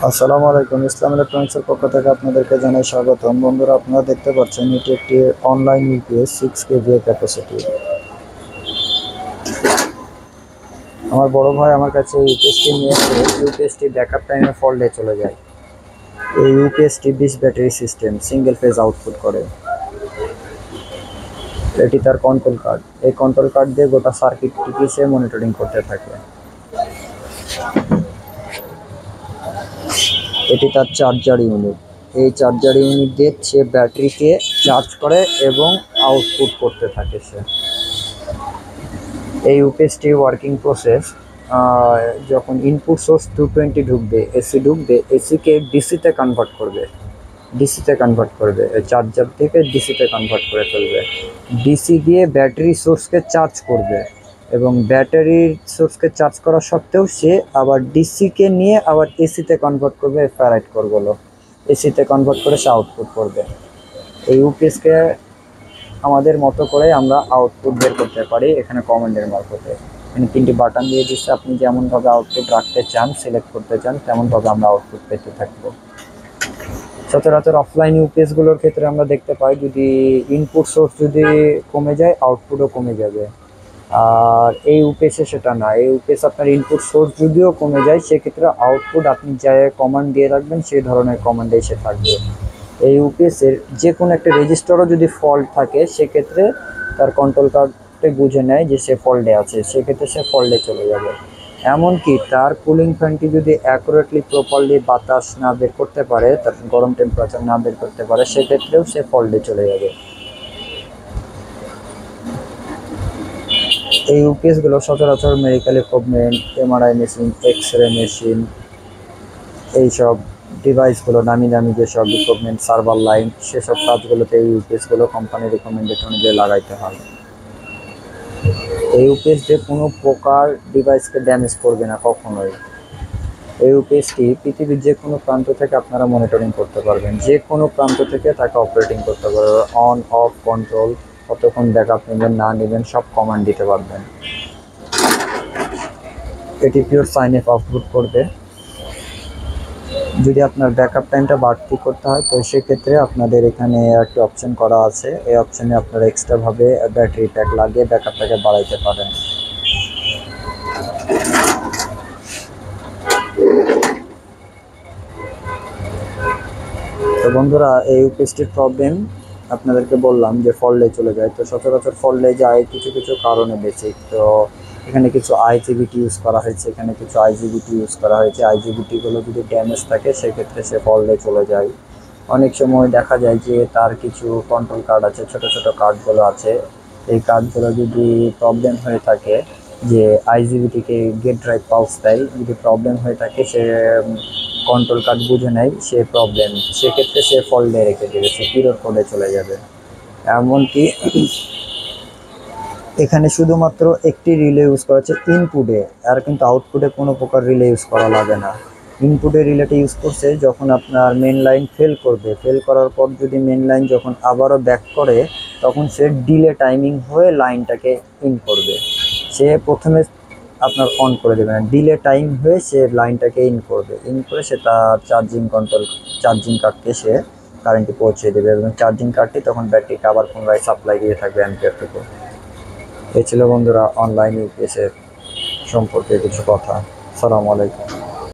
আসসালামু আলাইকুম। ইসলাম ইলেকট্রনিক্সের পক্ষ থেকে আপনাদেরকে জানাই স্বাগতম। বন্ধুরা, আপনারা দেখতে পাচ্ছেন এটি একটি অনলাইন ইউপিএস 6 কেভিএ ক্যাপাসিটি। আমার বড় ভাই আমার কাছে ইউপিএসটি নিয়েছে। ইউপিএসটি ব্যাকআপ টাইমে ফল্টে চলে যায়। এই ইউপিএসটি 20 battery system, single phase output করে। এটি তার কন্ট্রোল কার্ড। এই কন্ট্রোল কার্ড দিয়ে গোটা সার্কিটটিকে সে মনিটরিং করতে থাকে। এটি তার চার্জার ইউনিট। এই চার্জার ইউনিট দিয়ে সে ব্যাটারিকে চার্জ করে এবং আউটপুট করতে থাকে সে। এই ইউপিএসটি ওয়ার্কিং প্রসেস, যখন ইনপুট সোর্স 220 ঢুকবে, এসি ঢুকবে, এসিকে ডিসিতে কনভার্ট করবে। চার্জার থেকে ডিসিতে কনভার্ট করে ফেলবে। ডিসি দিয়ে ব্যাটারি সোর্সকে চার্জ করবে এবং ব্যাটারির সোর্সকে চার্জ করা সত্ত্বেও সে আবার ডিসিকে নিয়ে আবার এসিতে কনভার্ট করবে। ফ্যারাইট কোরগুলো এসিতে কনভার্ট করে সে আউটপুট করবে। এই ইউপিএসকে আমাদের মতো করে আমরা আউটপুট বের করতে পারি এখানে কমান্ডের মারফতে। এখানে 3টি বাটন দিয়ে দিচ্ছে। আপনি যেমনভাবে আউটপুট রাখতে চান, সিলেক্ট করতে চান, তেমনভাবে আমরা আউটপুট পেতে থাকবো। সচরাচর অফলাইন ইউপিএসগুলোর ক্ষেত্রে আমরা দেখতে পাই, যদি ইনপুট সোর্স যদি কমে যায়, আউটপুটও কমে যাবে। আর এই ইউপিএসে সেটা না। এই ইউপিএস আপনার ইনপুট সোর্স যদিও কমে যায়, সেক্ষেত্রে আউটপুট আপনি যা কমান্ড দিয়ে রাখবেন সেই ধরনের কমান্ডে এসে থাকবে। এই ইউপিএসের যে কোনো একটা রেজিস্টারও যদি ফল্ট থাকে, সেক্ষেত্রে তার কন্ট্রোল কার্ডে বুঝে নেয় যে সে ফল্টে আছে, সেক্ষেত্রে সে ফল্টে চলে যাবে। এমনকি তার কুলিং ফ্যানটি যদি অ্যাকুরেটলি প্রপারলি বাতাস না বের করতে পারে, তার গরম টেম্পারেচার না বের করতে পারে, সেক্ষেত্রেও সে ফল্টে চলে যাবে। এই ইউপিএসগুলো সচরাচর medical equipment, MRI machine, x-ray machine, এইসব ডিভাইসগুলো, নামি দামি যেসব ইকুইপমেন্ট, সার্ভার লাইন, সেসব কাজগুলোতে এই ইউপিএসগুলো কোম্পানির রিকমেন্ডেশন অনুযায়ী লাগাইতে হয়। এই ইউপিএস যে কোনো প্রকার ডিভাইসকে ড্যামেজ করবে না কখনোই। এই ইউপিএসটি পৃথিবীর যে কোনো প্রান্ত থেকে আপনারা মনিটরিং করতে পারবেন। যে কোনো প্রান্ত থেকে তাকে অপারেটিং করতে পারবেন। অন অফ কন্ট্রোল, কতক্ষণ ব্যাকআপ নেবেন না নেবেন, সব কমান্ড দিতে পারবেন। এটি পিওর সাইন এফ আউটপুট করবে। যদি আপনার ব্যাকআপ টাইমটা বাড়তি করতে হয়, তো সেক্ষেত্রে আপনাদের এখানে একটি অপশন করা আছে। এই অপশনে আপনারা এক্সট্রাভাবে ব্যাটারি প্যাক লাগিয়ে ব্যাকআপটাকে বাড়াইতে পারেন। তো বন্ধুরা, এই ইউপিএসটির প্রবলেম আপনাদেরকে বললাম যে ফল্টে চলে যায়। তো সচরাচর ফল্টে যায় কিছু কিছু কারণে বেসিক। তো এখানে কিছু আইজিবিটি ইউজ করা হয়েছে, এখানে কিছু আইজিবিটি ইউজ করা হয়েছে। আইজিবিটিগুলো যদি ড্যামেজ থাকে, সেক্ষেত্রে সে ফল্টে চলে যায়। অনেক সময় দেখা যায় যে তার কিছু কন্ট্রোল কার্ড আছে, ছোট ছোট কার্ডগুলো আছে। এই কার্ডগুলো যদি প্রবলেম হয়ে থাকে, যে আইজিবিটিকে গেট ড্রাইভ পালস দেয়, যদি প্রবলেম হয়ে থাকে, সে কন্ট্রোল কার্ড বুঝে নেয় সে প্রবলেম, সেক্ষেত্রে সে ফল্টে রেখে দেবে, সে পিরিয়ড কোডে চলে যাবে। এমনকি এখানে শুধুমাত্র একটি রিলে ইউজ করা হচ্ছে ইনপুটে, আর কিন্তু আউটপুটে কোনো প্রকার রিলে ইউজ করা লাগে না। ইনপুটে রিলেটা ইউজ করছে যখন আপনার মেন লাইন ফেল করবে, ফেল করার পর যদি মেন লাইন যখন আবারও ব্যাক করে, তখন সে ডিলে টাইমিং হয়ে লাইনটাকে ইন করবে। সে প্রথমে আপনার অন করে দেবে না, ডিলে টাইম হয়ে সে লাইনটাকে ইন করবে। ইন করে সে তার চার্জিং কার্ডকে সে কারেন্টে পৌঁছে দেবে এবং চার্জিং কার্ডটি তখন ব্যাটারিকে আবার পুনরায় সাপ্লাই দিয়ে থাকবে অ্যাম্পিয়ার থেকে। এই ছিল বন্ধুরা অনলাইন ইউপিএস এর সম্পর্কে কিছু কথা। আসসালামু আলাইকুম।